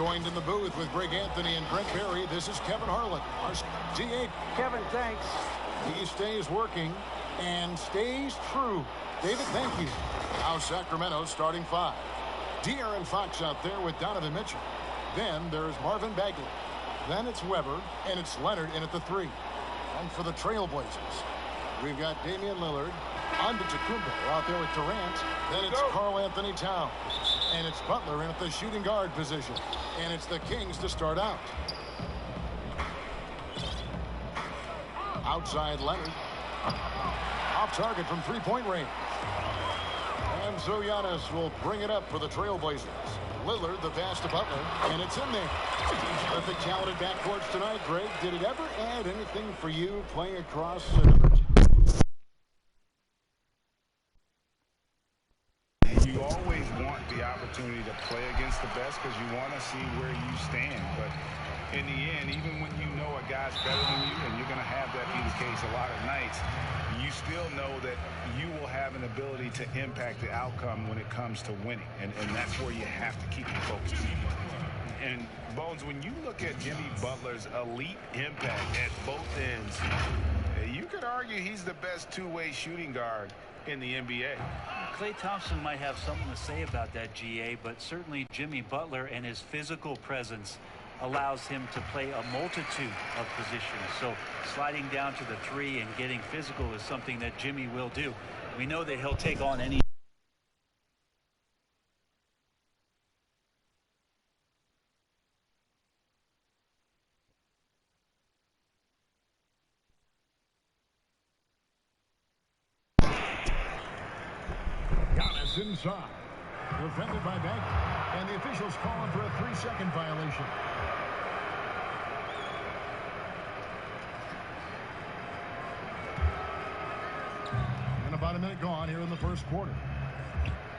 Joined in the booth with Greg Anthony and Brent Barry, this is Kevin Harlan. Our GA. Kevin, thanks. He stays working and stays true. David, thank you. Now Sacramento starting 5. De'Aaron Fox out there with Donovan Mitchell. Then there's Marvin Bagley. Then it's Weber, and it's Leonard in at the 3. And for the Trailblazers, we've got Damian Lillard, Antetokounmpo out there with Durant. Then it's Karl Anthony Towns. And it's Butler in at the shooting guard position. And it's the Kings to start out. Outside Leonard. Off target from three-point range. And so Giannis will bring it up for the Trailblazers. Lillard, the pass to Butler, and it's in there. Perfect talented backcourts tonight, Greg. Did it ever add anything for you playing across You always want the opportunity to play against the best because you want to see where you stand. But in the end, even when you know a guy's better than you, and you're going to have that be the case a lot of nights, you still know that you will have an ability to impact the outcome when it comes to winning. And that's where you have to keep the focus. And, Bones, when you look at Jimmy Butler's elite impact at both ends, you could argue he's the best two-way shooting guard in the NBA. Klay Thompson might have something to say about that, GA, but certainly Jimmy Butler and his physical presence allows him to play a multitude of positions. So sliding down to the 3 and getting physical is something that Jimmy will do. We know that he'll take on any. Giannis inside. Defended by Bagley. And the officials calling for a 3-second violation. And about a minute gone here in the first quarter.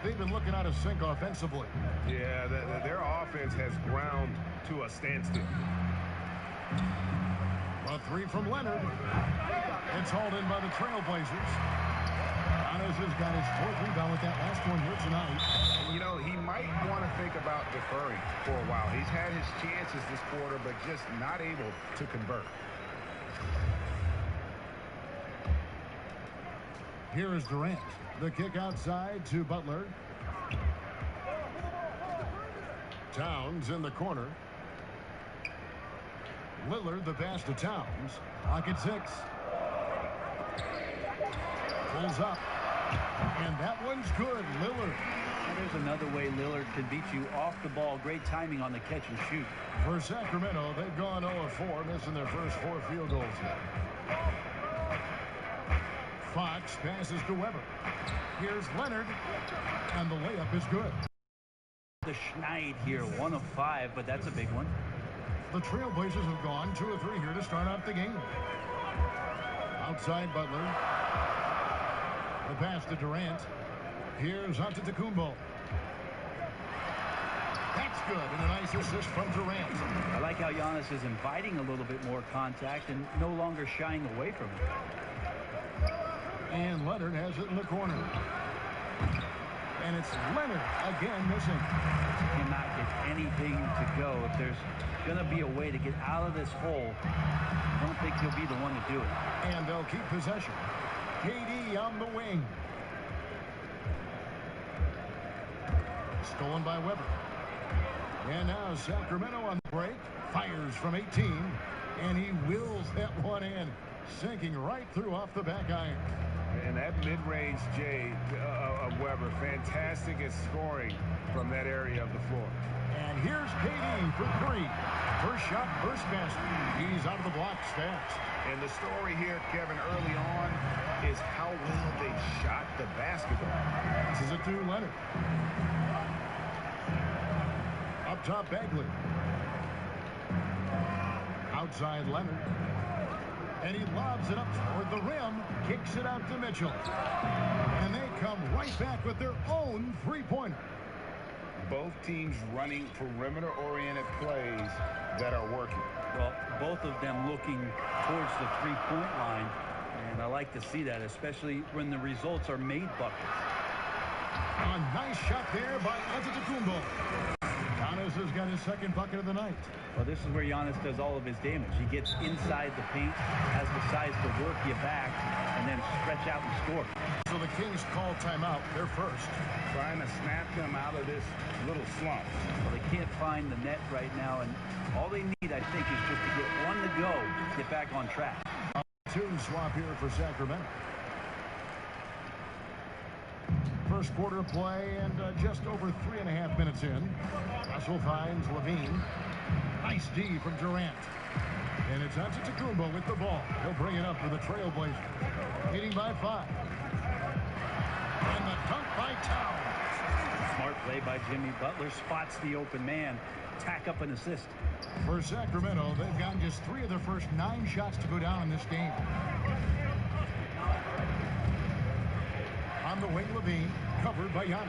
They've been looking out of sync offensively. Yeah, their offense has ground to a standstill. A 3 from Leonard. It's hauled in by the Trailblazers. Giannis has got his 4th rebound with that last one here tonight. You know, he might want to think about deferring for a while. He's had his chances this quarter, but just not able to convert. Here is Durant. The kick outside to Butler. Towns in the corner. Lillard, the pass to Towns. Pocket 6. Pulls up. And that one's good. Lillard. And there's another way Lillard can beat you off the ball. Great timing on the catch and shoot. For Sacramento, they've gone 0-4, missing their first 4 field goals. Fox passes to Weber. Here's Leonard. And the layup is good. The Schneid here, 1 of 5, but that's a big one. The Trailblazers have gone 2 of 3 here to start out the game. Outside Butler. The pass to Durant. Here's Antetokounmpo. That's good, and a nice assist from Durant. I like how Giannis is inviting a little bit more contact and no longer shying away from it. And Leonard has it in the corner. And it's Leonard again missing. Cannot get anything to go. If there's going to be a way to get out of this hole, I don't think he'll be the one to do it. And they'll keep possession. KD on the wing. Stolen by Weber. And now Sacramento on the break. Fires from 18. And he wills that one in. Sinking right through off the back iron. And that mid-range J of Weber, fantastic at scoring from that area of the floor. And here's KD for 3. First shot, first basket. He's out of the blocks fast. And the story here, Kevin, early on is how well they shot the basketball. This is it to Leonard. Up top, Bagley. Outside Leonard. And he lobs it up toward the rim, kicks it out to Mitchell. And they come right back with their own three-pointer. Both teams running perimeter-oriented plays that are working. Well, both of them looking towards the three-point line. And I like to see that, especially when the results are made buckets. A nice shot there by Antetokounmpo. Giannis Giannis has got his second bucket of the night. Well, this is where Giannis does all of his damage. He gets inside the paint, has the size to work you back, and then stretch out and score. So the Kings call timeout. They're first. Trying to snap them out of this little slump. Well, they can't find the net right now, and all they need, I think, is just to get one to go, get back on track. Tune swap here for Sacramento. First quarter of play and just over 3.5 minutes in. Russell finds Levine. Nice D from Durant. And it's Antetokounmpo with the ball. He'll bring it up for the Trailblazers. Leading by 5. And the dunk by Towns. Smart play by Jimmy Butler. Spots the open man. Tack up an assist. For Sacramento, they've gotten just 3 of their first 9 shots to go down in this game. On the wing, Levine, covered by Giannis.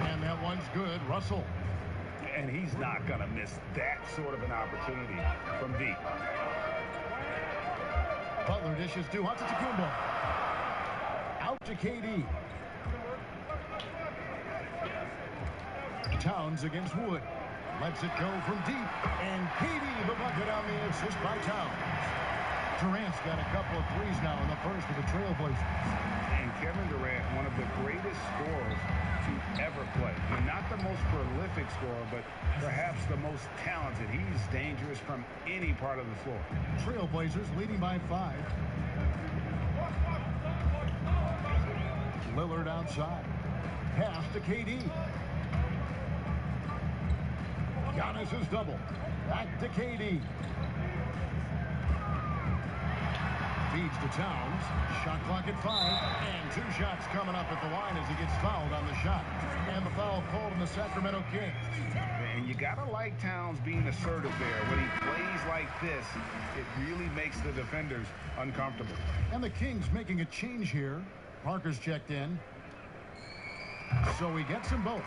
And that one's good. Russell. And he's not going to miss that sort of an opportunity from deep. Butler dishes to Antetokounmpo. Out to KD. Towns against Wood. Lets it go from deep. And KD the bucket on the assist by Towns. Durant's got a couple of threes now in the first of the Trailblazers. And Kevin Durant, one of the greatest scorers to ever play. And not the most prolific scorer, but perhaps the most talented. He's dangerous from any part of the floor. Trailblazers leading by 5. Lillard outside. Pass to KD. Giannis is double. Back to KD. Feeds to Towns. Shot clock at 5. And 2 shots coming up at the line as he gets fouled on the shot. And the foul called on the Sacramento Kings. And you got to like Towns being assertive there. When he plays like this, it really makes the defenders uncomfortable. And the Kings making a change here. Parker's checked in. So he gets them both.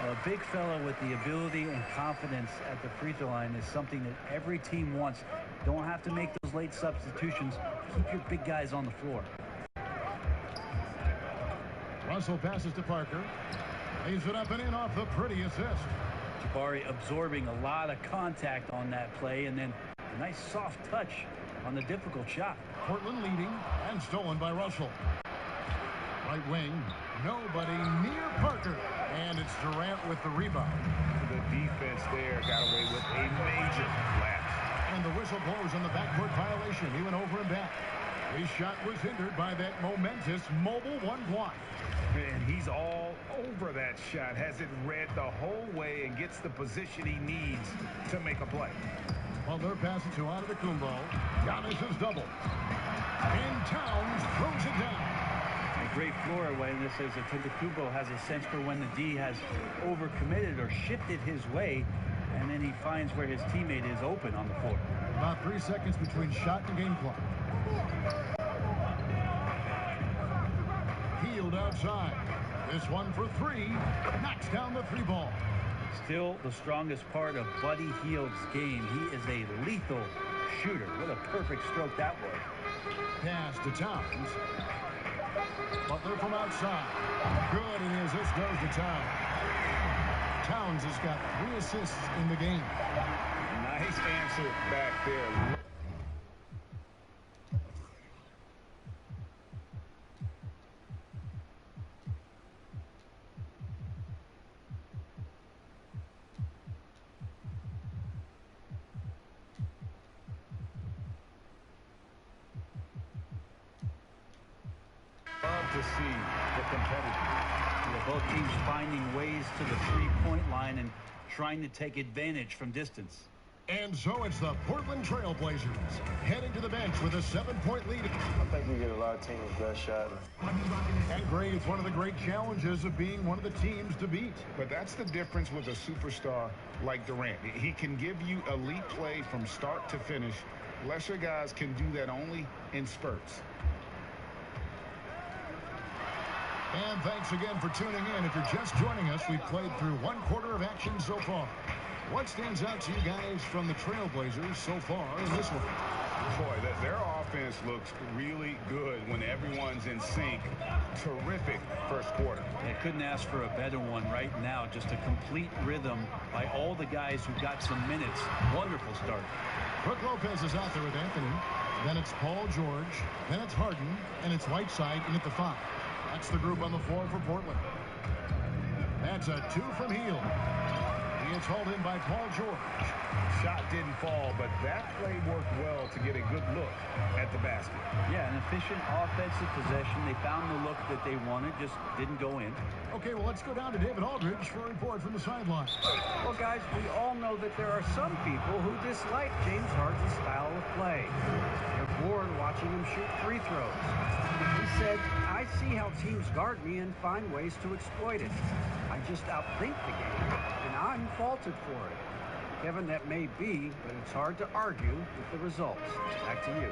A big fella with the ability and confidence at the free throw line is something that every team wants. Don't have to make those late substitutions. Keep your big guys on the floor. Russell passes to Parker. Leaves it up and in off the pretty assist. Jabari absorbing a lot of contact on that play, and then a nice soft touch on the difficult shot. Portland leading and stolen by Russell. Right wing, nobody near Parker. And it's Durant with the rebound. The defense there got away with a major lapse. And the whistle blows on the backcourt violation. He went over and back. His shot was hindered by that momentous mobile 1 block. And he's all over that shot. Has it read the whole way and gets the position he needs to make a play. Butler passes to Antetokounmpo. Giannis is double. And Towns throws it down. A great floor awareness as Antetokounmpo has a sense for when the D has overcommitted or shifted his way, and then he finds where his teammate is open on the floor. About 3 seconds between shot and game clock. Healed outside. This one for 3. Knocks down the 3 ball. Still the strongest part of Buddy Hield's game. He is a lethal shooter. What a perfect stroke that was. Pass to Towns. Butler from outside. Good, and his assist goes to Towns. Towns has got 3 assists in the game. Nice answer back there. To see the competitive. Both teams finding ways to the three-point line and trying to take advantage from distance. And so it's the Portland Trailblazers heading to the bench with a 7-point lead. I think we get a lot of teams' best shot. And Gray, it's one of the great challenges of being one of the teams to beat. But that's the difference with a superstar like Durant. He can give you elite play from start to finish. Lesser guys can do that only in spurts. And thanks again for tuning in. If you're just joining us, we've played through 1 quarter of action so far. What stands out to you guys from the Trailblazers so far in this one? Boy, their offense offense looks really good when everyone's in sync. Terrific first quarter. They couldn't ask for a better one right now. Just a complete rhythm by all the guys who got some minutes. Wonderful start. Brook Lopez is out there with Anthony. Then it's Paul George. Then it's Harden. And it's Whiteside in at the 5. That's the group on the floor for Portland. That's a 2 from Hield. He is hauled in by Paul George. Shot didn't fall, but that play worked well to get a good look at the basket. Yeah, an efficient offensive possession. They found the look that they wanted, just didn't go in. Okay, well, let's go down to David Aldridge for a report from the sideline. Well, guys, we all know that there are some people who dislike James Harden's style of play. They're bored watching him shoot free throws. He said, I see how teams guard me and find ways to exploit it. I just outthink the game, and I'm faulted for it. Kevin, that may be, but it's hard to argue with the results. Back to you.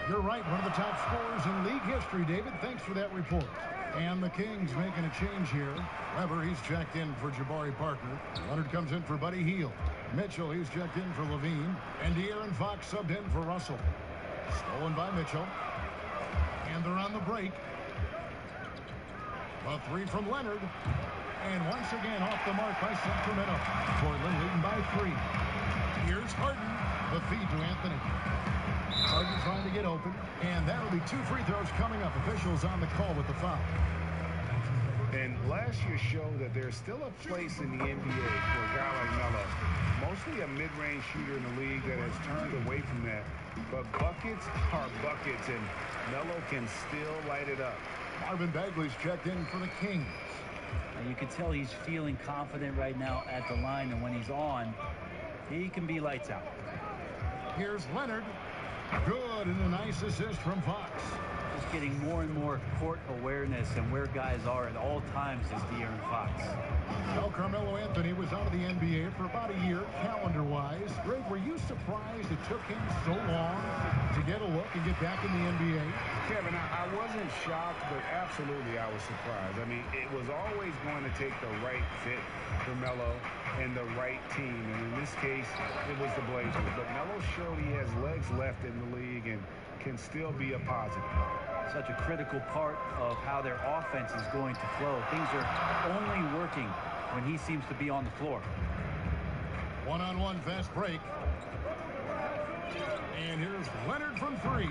You're right, one of the top scorers in league history, David. Thanks for that report. And the Kings making a change here. Weber, he's checked in for Jabari Parker. Leonard comes in for Buddy Hield. Mitchell, he's checked in for Levine. And De'Aaron Fox subbed in for Russell. Stolen by Mitchell. And they're on the break. A 3 from Leonard. And once again off the mark by Sacramento. Portland leading by 3. Here's Harden. The feed to Anthony. Harden trying to get open. And that'll be 2 free throws coming up. Officials on the call with the foul. And last year showed that there's still a place in the NBA for a guy like Melo. Mostly a mid-range shooter in the league that has turned away from that. But buckets are buckets, and Melo can still light it up. Marvin Bagley's checked in for the Kings. And you can tell he's feeling confident right now at the line, and when he's on, he can be lights out. Here's Leonard. Good, and a nice assist from Fox. Just getting more and more court awareness and where guys are at all times is De'Aaron Fox. Well, Carmelo Anthony was out of the NBA for about a year, calendar-wise. Greg, were you surprised it took him so long to get a look and get back in the NBA? Kevin, I wasn't shocked, but absolutely I was surprised. I mean, it was always going to take the right fit for Melo and the right team. And in this case, it was the Blazers. But Melo showed he has legs left in the league and can still be a positive. Such a critical part of how their offense is going to flow. Things are only working when he seems to be on the floor. One-on-one fast break. And here's Leonard from 3.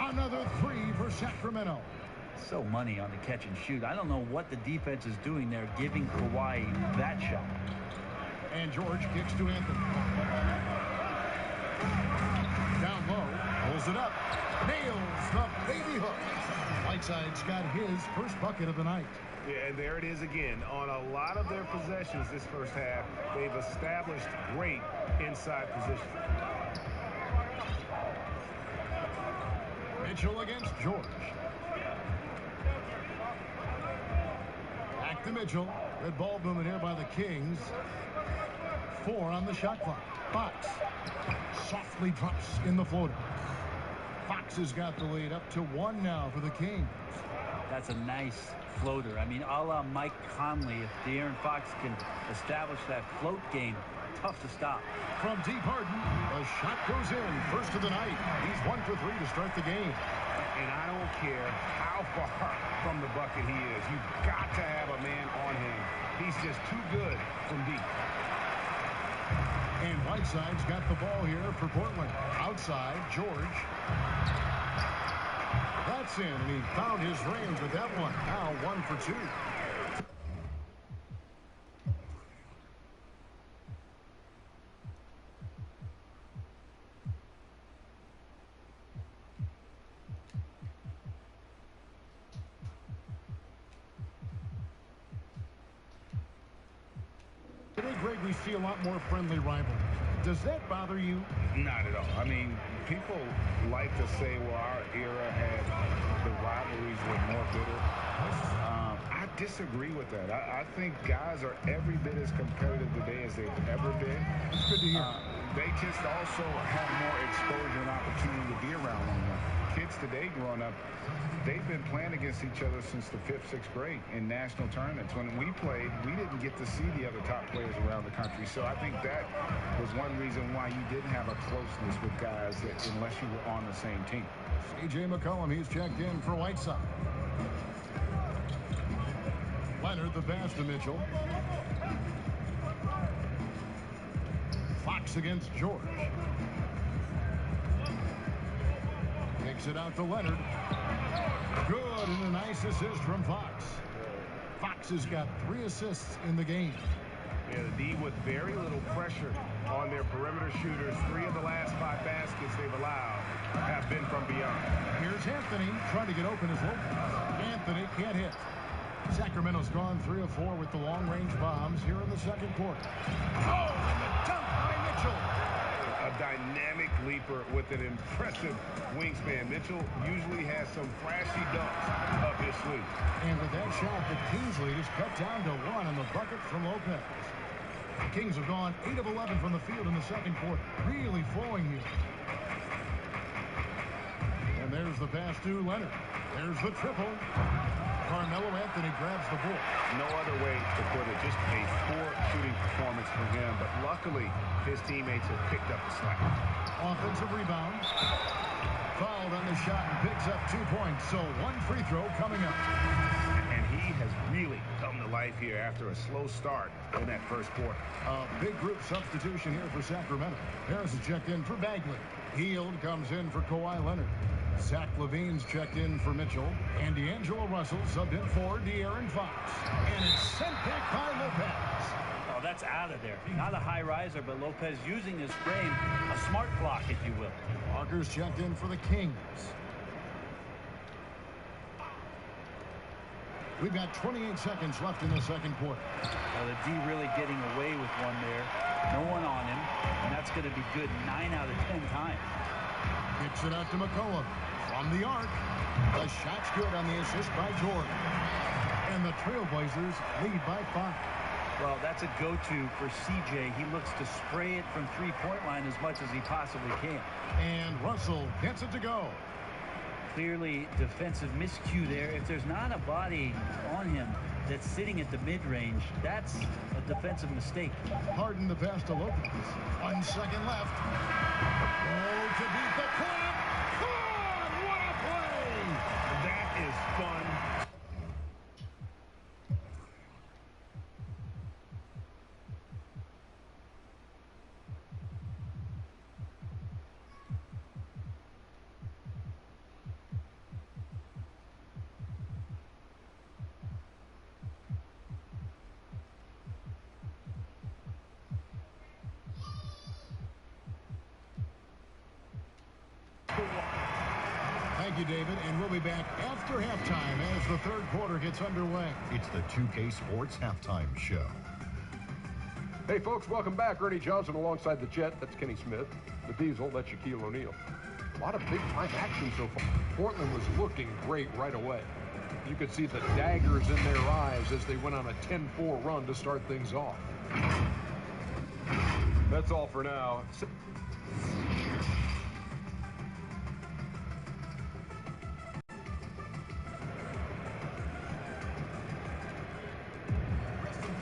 Another 3 for Sacramento. So money on the catch and shoot. I don't know what the defense is doing there, giving Kawhi that shot. And George kicks to Anthony. Down low, pulls it up. Nails the baby hook. Whiteside's got his first bucket of the night. Yeah, and there it is again. On a lot of their possessions this first half, they've established great inside position. Mitchell against George. Back to Mitchell. Red ball movement here by the Kings. 4 on the shot clock. Fox softly drops in the floater. Fox has got the lead up to 1 now for the Kings. That's a nice floater. I mean, a la Mike Conley, if De'Aaron Fox can establish that float game, tough to stop. From deep Harden, the shot goes in. First of the night. He's 1 for 3 to start the game. And I don't care how far from the bucket he is. You've got to have a man on him. He's just too good from deep. And Whiteside's got the ball here for Portland. Outside, George. That's in, and he found his range with that one. Now 1 for 2. Today, Greg, we see a lot more friendly rivalries. Does that bother you? Not at all. I mean, people like to say, well, our era had the rivalries were more bitter. I disagree with that. I think guys are every bit as competitive today as they've ever been. It's good to hear. They just also have more exposure and opportunity to be around one another. Kids today growing up, they've been playing against each other since the 5th, 6th grade in national tournaments. When we played, we didn't get to see the other top players around the country. So I think that was one reason why you didn't have a closeness with guys unless you were on the same team. C.J. McCollum, he's checked in for Whiteside. Leonard, the pass to Mitchell. Fox against George. Takes it out to Leonard. Good, and a nice assist from Fox. Fox has got 3 assists in the game. Yeah, the D with very little pressure on their perimeter shooters. 3 of the last 5 baskets they've allowed have been from beyond. Here's Anthony trying to get open as Lopez. Anthony can't hit. Sacramento's gone 3 of 4 with the long-range bombs here in the second quarter. Oh, and the dunk by Mitchell. A dynamic leaper with an impressive wingspan. Mitchell usually has some flashy dunks up his sleeve. And with that shot, the Kings lead is cut down to 1 on the bucket from Lopez. The Kings have gone 8 of 11 from the field in the second quarter. Really flowing here. And there's the pass to Leonard. There's the triple. Carmelo Anthony grabs the ball. No other way to put it. Just a poor shooting performance for him. But luckily, his teammates have picked up the slack. Offensive rebound. Fouled on the shot and picks up 2 points. So 1 free throw coming up. And he has really come to life here after a slow start in that first quarter. A big group substitution here for Sacramento. Harris is checked in for Bagley. Hield comes in for Kawhi Leonard. Zach LaVine's checked in for Mitchell. And D'Angelo Russell subbed in for De'Aaron Fox. And it's sent back by Lopez. Oh, that's out of there. Not a high riser, but Lopez using his frame, a smart block, if you will. Walker's checked in for the Kings. We've got 28 seconds left in the second quarter. Well, the D really getting away with one there. No one on him, and that's going to be good 9 out of 10 times. Kicks it out to McCollum. From the arc. The shot's good on the assist by Jordan. And the Trailblazers lead by 5. Well, that's a go-to for CJ. He looks to spray it from three-point line as much as he possibly can. And Russell gets it to go. Clearly defensive miscue there. If there's not a body on him that's sitting at the mid-range, that's a defensive mistake. Harden the pass to Lopez. 1 second left. Oh, to beat the clock. God, what a play! That is fun. Thank you, David, and we'll be back after halftime as the third quarter gets underway. It's the 2K Sports Halftime Show. Hey, folks, welcome back. Ernie Johnson alongside the Jet. That's Kenny Smith. The Diesel, that's Shaquille O'Neal. A lot of big-time action so far. Portland was looking great right away. You could see the daggers in their eyes as they went on a 10-4 run to start things off. That's all for now.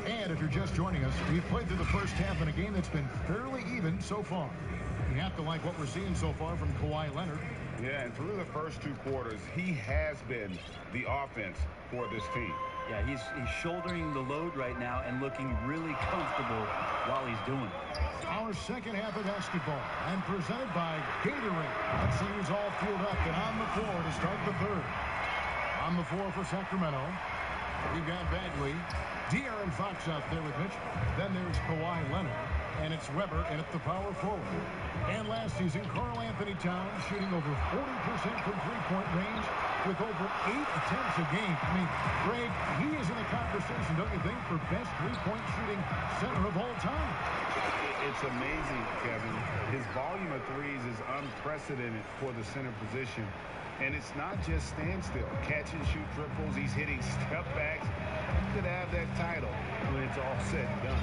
And if you're just joining us, we've played through the first half in a game that's been fairly even so far. You have to like what we're seeing so far from Kawhi Leonard. Yeah, and through the first 2 quarters, he has been the offense for this team. Yeah, he's shouldering the load right now and looking really comfortable while he's doing it. Our second half of basketball, and presented by Gatorade. Let's see who's all fueled up and on the floor to start the third. On the floor for Sacramento, we've got Bagley. De'Aaron Fox out there with Mitchell. Then there's Kawhi Leonard. And it's Weber in at the power forward. And last season, Karl Anthony Towns shooting over 40% from three-point range with over 8 attempts a game. I mean, Greg, he is in the conversation, don't you think, for best three-point shooting center of all time? It's amazing, Kevin. His volume of threes is unprecedented for the center position. And it's not just standstill. Catch and shoot triples. He's hitting step backs. He could have that title when it's all said and done.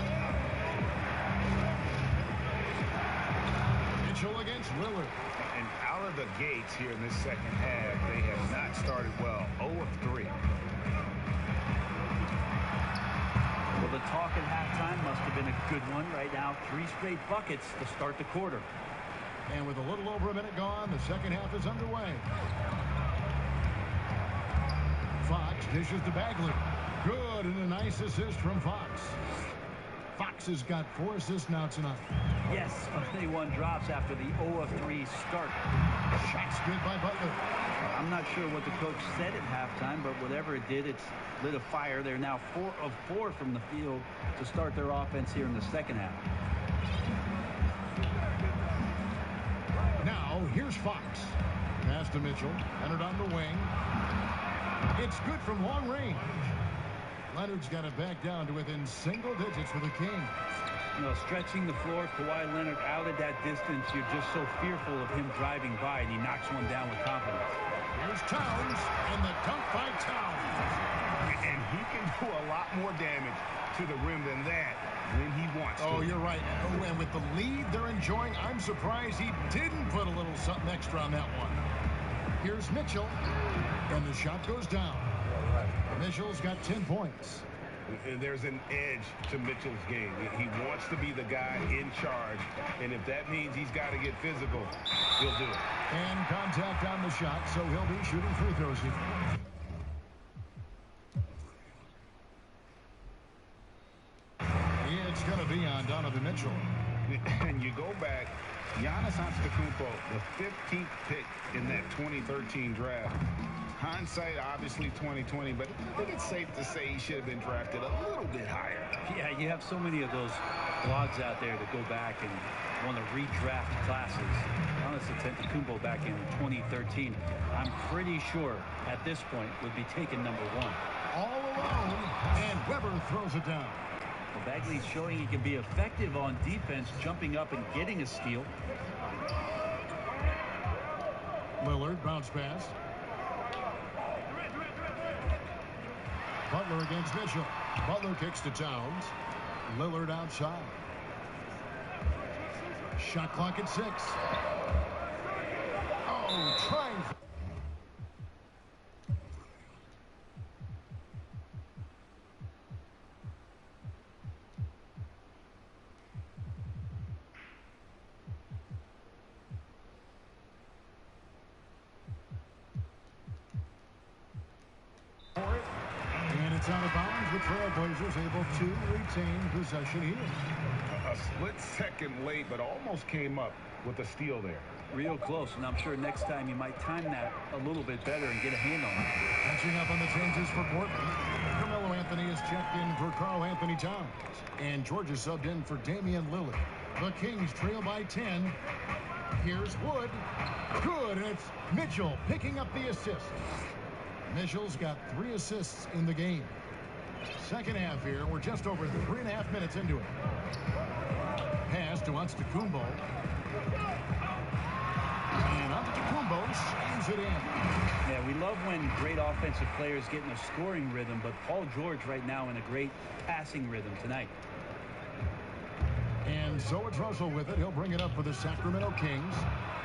Mitchell against Lillard. And out of the gates here in this second half, they have not started well. 0 of 3. Well, the talk at halftime must have been a good one. Right now, 3 straight buckets to start the quarter. And with a little over a minute gone, the second half is underway. Fox dishes to Bagley. Good, and a nice assist from Fox. Fox has got 4 assists now tonight. Yes, only 1 drops after the 0 of 3 start. Shot's good by Butler. I'm not sure what the coach said at halftime, but whatever it did, it's lit a fire. They're now 4 of 4 from the field to start their offense here in the second half. Now, here's Fox. Pass to Mitchell. Leonard on the wing. It's good from long range. Leonard's got it back down to within single digits for the Kings. You know, stretching the floor, Kawhi Leonard out at that distance, you're just so fearful of him driving by, and he knocks one down with confidence. Here's Towns, and the dunk by Towns. And he can do a lot more damage to the rim than that when he wants to. Oh, you're right. Oh, and with the lead they're enjoying, I'm surprised he didn't put a little something extra on that one. Here's Mitchell, and the shot goes down. Mitchell's got 10 points. And there's an edge to Mitchell's game. He wants to be the guy in charge, and if that means he's got to get physical, he'll do it. And contact on the shot, so he'll be shooting free throws here. It's going to be on Donovan Mitchell. And you go back, Giannis Antetokounmpo, the 15th pick in that 2013 draft. Hindsight, obviously 2020, but I think it's safe to say he should have been drafted a little bit higher. Yeah, you have so many of those blogs out there that go back and want to redraft classes. Giannis Antetokounmpo back in 2013, I'm pretty sure at this point would be taken number 1. All alone, and Weber throws it down. Well, Bagley's showing he can be effective on defense, jumping up and getting a steal. Lillard bounce pass. Butler against Mitchell. Butler kicks to Towns. Lillard outside. Shot clock at 6. Oh, trying. It's out of bounds, with Trailblazers able to retain possession here. A split second late, but almost came up with a steal there. Real close, and I'm sure next time you might time that a little bit better and get a hand on it. Catching up on the changes for Portland. Carmelo Anthony is checked in for Karl Anthony Towns. And Georgia subbed in for Damian Lillard. The Kings trail by 10. Here's Wood. Good, and it's Mitchell picking up the assist. Mitchell's got 3 assists in the game. Second half here. We're just over 3.5 minutes into it. Pass to Antetokounmpo. And Antetokounmpo slams it in. Yeah, we love when great offensive players get in a scoring rhythm, but Paul George right now in a great passing rhythm tonight. And so it's Russell with it. He'll bring it up for the Sacramento Kings.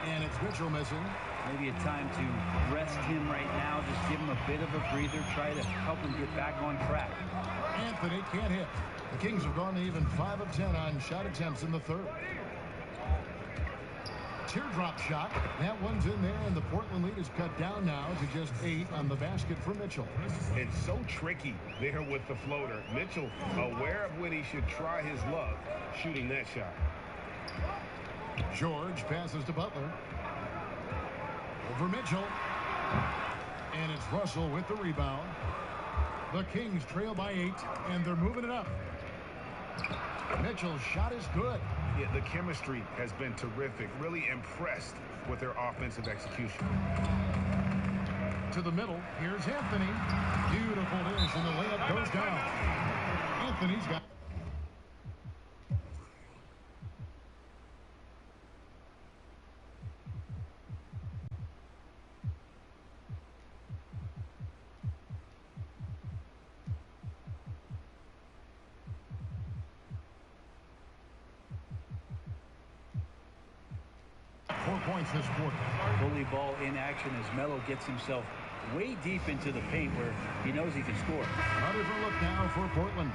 And it's Mitchell missing. Maybe a time to rest him right now. Just give him a bit of a breather. Try to help him get back on track. Anthony can't hit. The Kings have gone to even 5 of 10 on shot attempts in the third. Teardrop shot. That one's in there, and the Portland lead is cut down now to just 8 on the basket for Mitchell. It's so tricky there with the floater. Mitchell aware of when he should try his luck shooting that shot. George passes to Butler. Over Mitchell. And it's Russell with the rebound. The Kings trail by 8, and they're moving it up. Mitchell's shot is good. Yeah, the chemistry has been terrific. Really impressed with their offensive execution. To the middle. Here's Anthony. Beautiful dish, and the layup goes down. Anthony's got... 4 points this quarter. Bully ball in action as Melo gets himself way deep into the paint where he knows he can score. A different look now for Portland.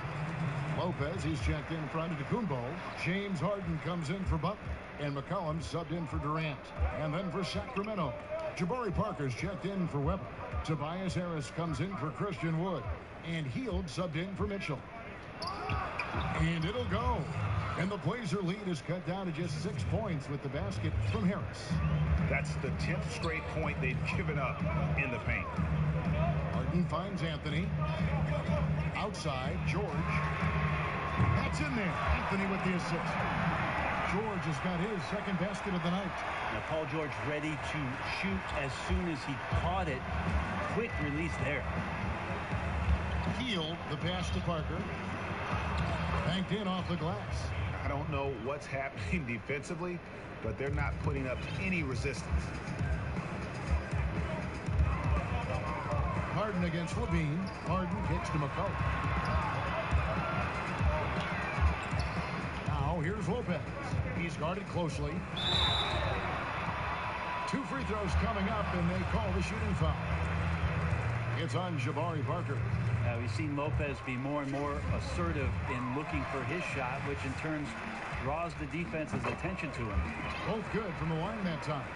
Lopez, he's checked in front of Antetokounmpo. James Harden comes in for Butler. And McCollum subbed in for Durant. And then for Sacramento, Jabari Parker's checked in for Weber. Tobias Harris comes in for Christian Wood. And Hield subbed in for Mitchell. And it'll go. And the Blazer lead is cut down to just 6 points with the basket from Harris. That's the 10th straight point they've given up in the paint. Harden finds Anthony. Outside, George. That's in there. Anthony with the assist. George has got his second basket of the night. Now Paul George ready to shoot as soon as he caught it. Quick release there. Hield the pass to Parker. Banked in off the glass. I don't know what's happening defensively, but they're not putting up any resistance. Harden against Levine. Harden kicks to McCollum. Now here's Lopez. He's guarded closely. 2 free throws coming up, and they call the shooting foul. It's on Jabari Parker. Now we've seen Lopez be more and more assertive in looking for his shot, which in turn draws the defense's attention to him. Both good from the line that time.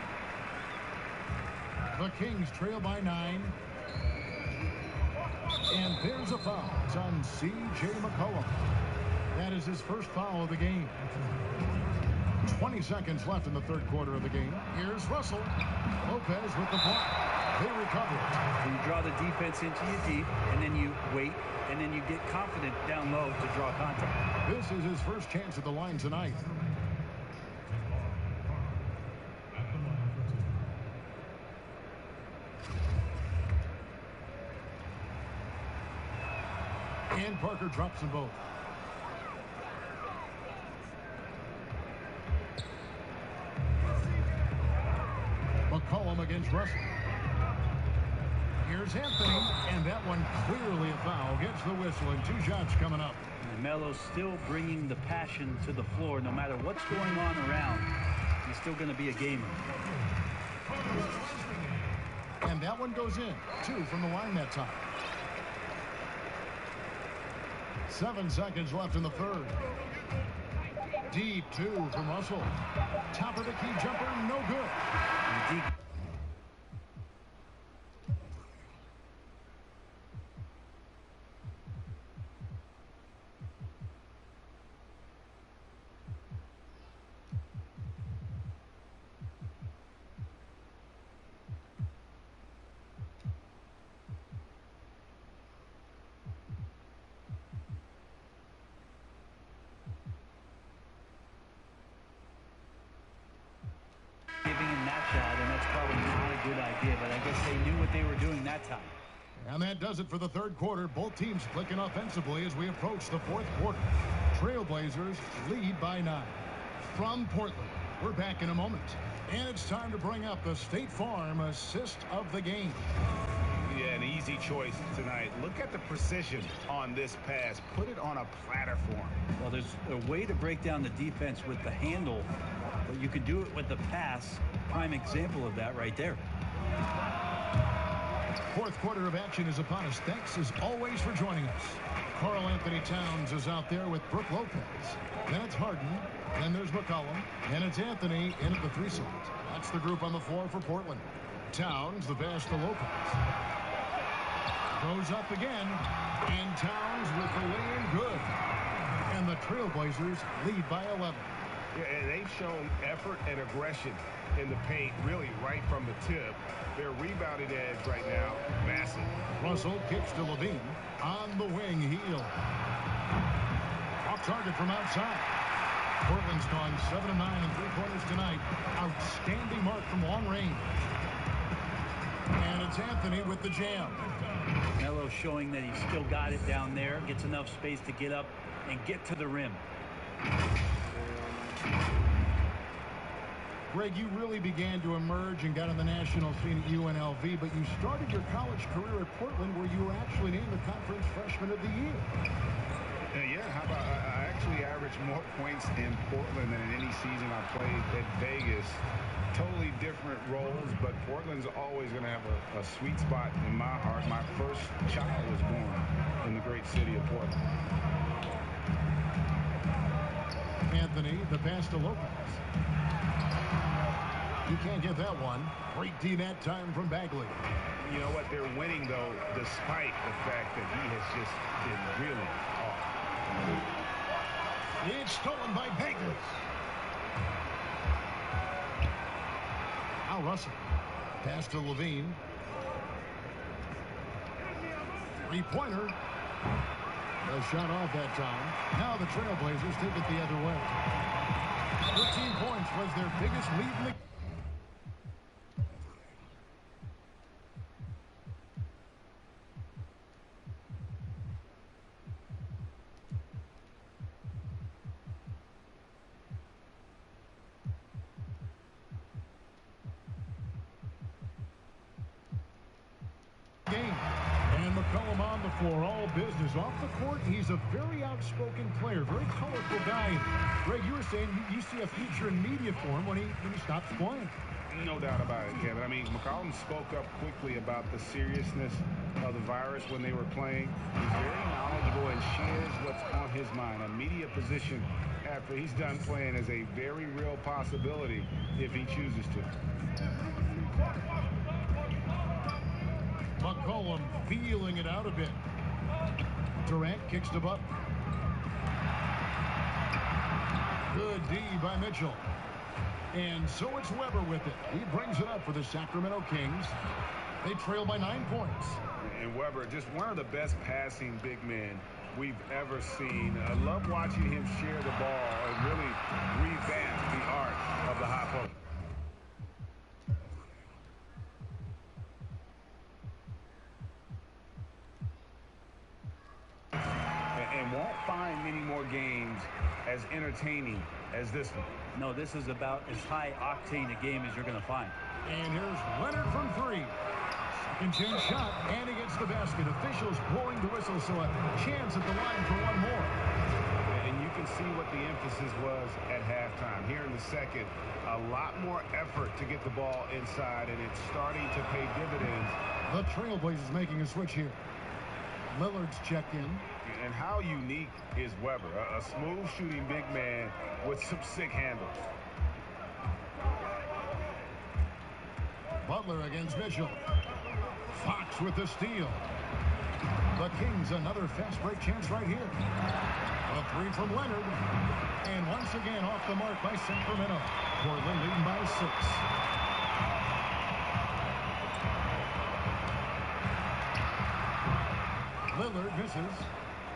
The Kings trail by 9. And there's a foul. It's on C.J. McCollum. That is his first foul of the game. 20 seconds left in the third quarter of the game. Here's Russell. Lopez with the block. They recover it. You draw the defense into you deep, and then you wait, and then you get confident down low to draw contact. This is his first chance at the line tonight. And Parker drops them both. McCollum against Russell. Here's Anthony, and that one clearly a foul. Gets the whistle, and 2 shots coming up. And Melo's still bringing the passion to the floor. No matter what's going on around, he's still going to be a gamer. And that one goes in. 2 from the line that time. 7 seconds left in the third. Deep 2 from Russell. Top of the key jumper, no good. Deep. Giving him that shot, and that's probably not a good idea, but I guess they knew what they were doing that time. And that does it for the third quarter. Both teams clicking offensively as we approach the fourth quarter. Trailblazers lead by 9. From Portland, we're back in a moment. And it's time to bring up the State Farm assist of the game. Yeah, an easy choice tonight. Look at the precision on this pass. Put it on a platter form. Well, there's a way to break down the defense with the handle, but you can do it with the pass. Prime example of that right there. Fourth quarter of action is upon us. Thanks as always for joining us. Karl Anthony Towns is out there with Brook Lopez. Then it's Harden. Then there's McCollum. And it's Anthony in at the 3 slot. That's the group on the floor for Portland. Towns, the pass to Lopez. Goes up again. And Towns with the lay-in good. And the Trailblazers lead by 11. Yeah, and they've shown effort and aggression in the paint, really right from the tip. Their rebounding edge right now, massive. Russell kicks to Levine. On the wing, Hield. Off target from outside. Portland's gone 7 of 9 in 3-pointers tonight. Outstanding mark from long range. And it's Anthony with the jam. Melo showing that he's still got it down there, gets enough space to get up and get to the rim. Greg, you really began to emerge and got on the national scene at UNLV, but you started your college career at Portland, where you were actually named the Conference Freshman of the Year. Yeah, how about I actually averaged more points in Portland than in any season I played at Vegas. Totally different roles, but Portland's always going to have a sweet spot in my heart. My first child was born in the great city of Portland. Anthony, the pass to Lopez. You can't get that one. Great D that time from Bagley. You know what? They're winning, though, despite the fact that he has just been really off. It's stolen by Bagley. Al Russell. Pass to Levine. Three-pointer. A shot off that time. Now the Trailblazers take it the other way. 13 points was their biggest lead in the game. And McCollum on the floor, all business. Off the court, he's a very outspoken player, very colorful guy. Greg, you were saying you see a future in media for him when he stops playing. No doubt about it, Kevin. I mean, McCollum spoke up quickly about the seriousness of the virus when they were playing. He's very knowledgeable and shares what's on his mind. A media position after he's done playing is a very real possibility if he chooses to. McCollum feeling it out a bit. Durant kicks to Butler. Good D by Mitchell. And so it's Weber with it. He brings it up for the Sacramento Kings. They trail by 9 points. And Weber, just one of the best passing big men we've ever seen. I love watching him share the ball and really revamp the art of the high post. And won't find many more games as entertaining as this one. No, this is about as high octane a game as you're going to find. And here's Leonard from three. Second chance shot, and he gets the basket. Officials blowing the whistle, so a chance at the line for one more. And you can see what the emphasis was at halftime. Here in the second, a lot more effort to get the ball inside, and it's starting to pay dividends. The Trailblazers making a switch here. Lillard's checked in. And how unique is Weber? A smooth shooting big man with some sick handles. Butler against Mitchell. Fox with the steal. The Kings another fast break chance right here. A three from Leonard. And once again off the mark by Sacramento. Portland leading by 6. Lillard misses.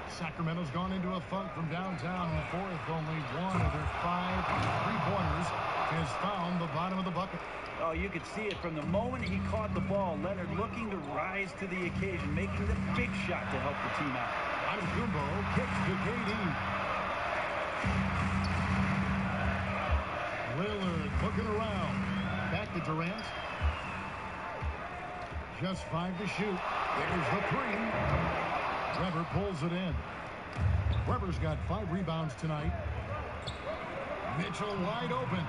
Sacramento's gone into a funk from downtown in the fourth. Only one of their 5 3-pointers has found the bottom of the bucket. Oh, you could see it from the moment he caught the ball. Leonard looking to rise to the occasion, making the big shot to help the team out. Antetokounmpo kicks to KD. Lillard looking around. Back to Durant. Just 5 to shoot. There's the 3. Weber pulls it in. Weber's got 5 rebounds tonight. Mitchell wide open.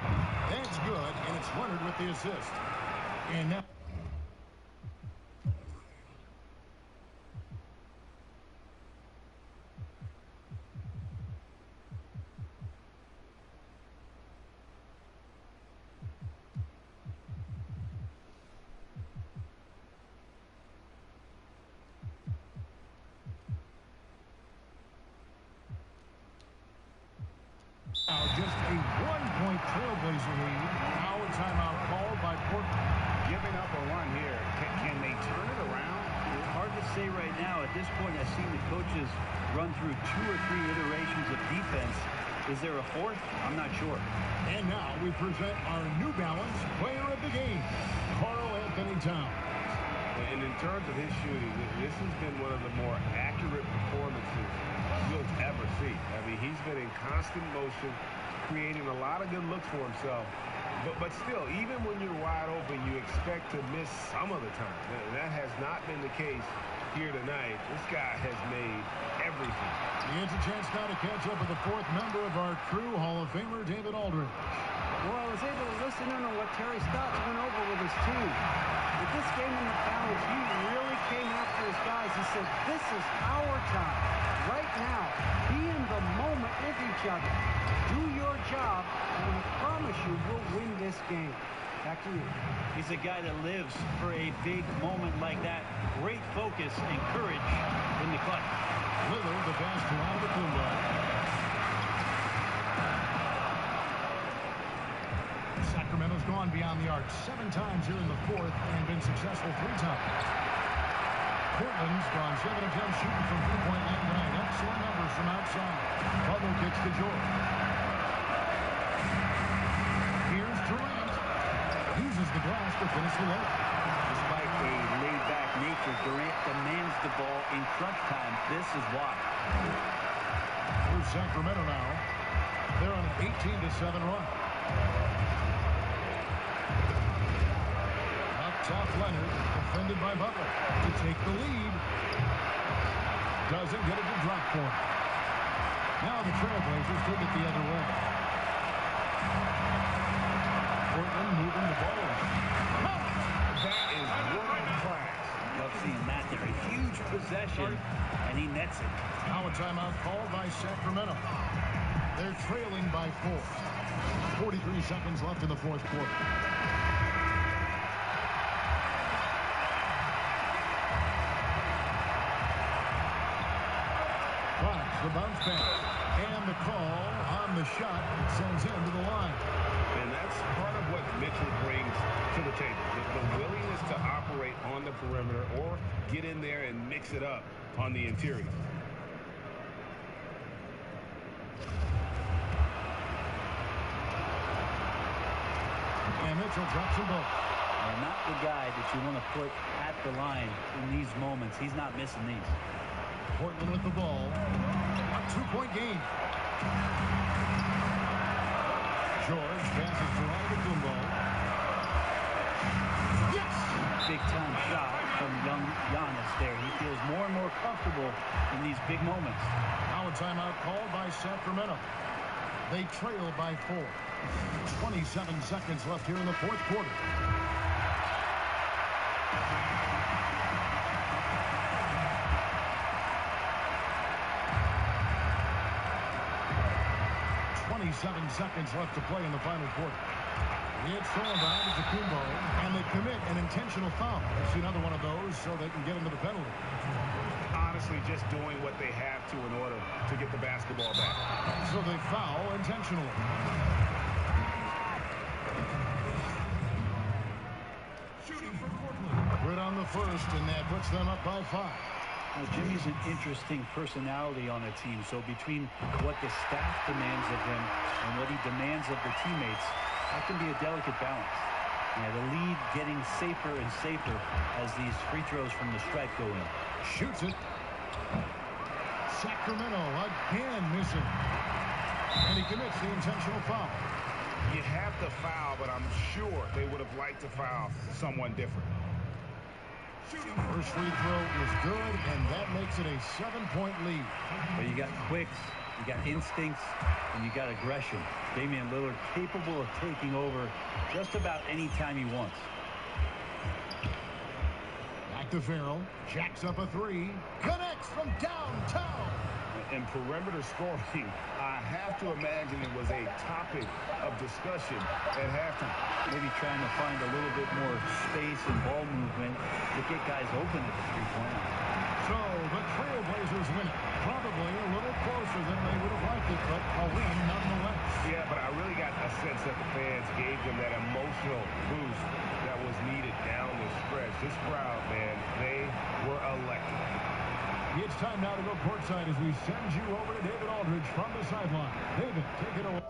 That's good, and it's Leonard with the assist. And now just a 1-point Trailblazer lead. Now a timeout called by Portland. Giving up a run here. Can they turn it around? It's hard to say right now. At this point, I've seen the coaches run through 2 or 3 iterations of defense. Is there a 4th? I'm not sure. And now we present our New Balance player of the game, Karl Anthony Towns. And in terms of his shooting, this has been one of the more accurate performances you'll ever see. I mean, he's been in constant motion, creating a lot of good looks for himself. But still, even when you're wide open, you expect to miss some of the time. That has not been the case here tonight. This guy has made everything. He has a chance now to catch up with the 4th member of our crew, Hall of Famer David Aldridge. Well, I was able to listen in on what Terry Stotts went over with his team. With this game in the balance, he really came after his guys. He said, this is our time. Right now, be in the moment if you each other. Do your job, and I promise you we'll win this game. Back to you. He's a guy that lives for a big moment like that. Great focus and courage in the clutch. Lillard, the pass to Antetokounmpo. Sacramento's gone beyond the arc 7 times here in the fourth and been successful 3 times. Portland's gone 7 of 10 shooting from three-point land tonight. Excellent numbers from outside. Butler kicks to George. Here's Durant. Uses the glass to finish the layup. Despite a laid-back nature, Durant demands the ball in crunch time. This is why. Here's Sacramento now. They're on an 18-7 run. Up top, Leonard, defended by Butler to take the lead. Doesn't get it to drop for him. Now the Trailblazers take it the other way. Portland moving the ball. That is world class. Love seeing that there. A huge possession, and he nets it. Now a timeout called by Sacramento. They're trailing by 4. 43 seconds left in the fourth quarter. Flash the bounce pass. And the call on the shot sends him to the line. And that's part of what Mitchell brings to the table. The willingness to operate on the perimeter or get in there and mix it up on the interior. And Mitchell drops them both. Not the guy that you want to put at the line in these moments. He's not missing these. Portland with the ball. A 2-point game. George passes to Antetokounmpo. Yes! Big-time shot from young Giannis there. He feels more and more comfortable in these big moments. Now a timeout called by Sacramento. They trail by 4. 27 seconds left here in the fourth quarter. Seconds left to play in the final quarter. It's thrown by Antetokounmpo, and they commit an intentional foul. It's another one of those so they can get into the penalty. Honestly, just doing what they have to in order to get the basketball back. So they foul intentionally. Shooting for Portland. Good on the first, and that puts them up by 5. Now, Jimmy's an interesting personality on a team, so between what the staff demands of him and what he demands of the teammates, that can be a delicate balance. Yeah, the lead getting safer and safer as these free throws from the stripe go in. Shoots it. Sacramento again missing. And he commits the intentional foul. You have to foul, but I'm sure they would have liked to foul someone different. First free throw is good, and that makes it a 7-point lead. But you got quicks, you got instincts, and you got aggression. Damian Lillard capable of taking over just about any time he wants. Back to Farrell. Jacks up a 3. Connects from downtown. And perimeter scoring, I have to imagine it was a topic of discussion at halftime. Maybe trying to find a little bit more space and ball movement to get guys open at the three-point line. So the Trailblazers win it. Probably a little closer than they would have liked it, but a win nonetheless. Yeah, but I really got a sense that the fans gave them that emotional boost that was needed down the stretch. This crowd, man, they were electric. It's time now to go courtside as we send you over to David Aldridge from the sideline. David, take it away.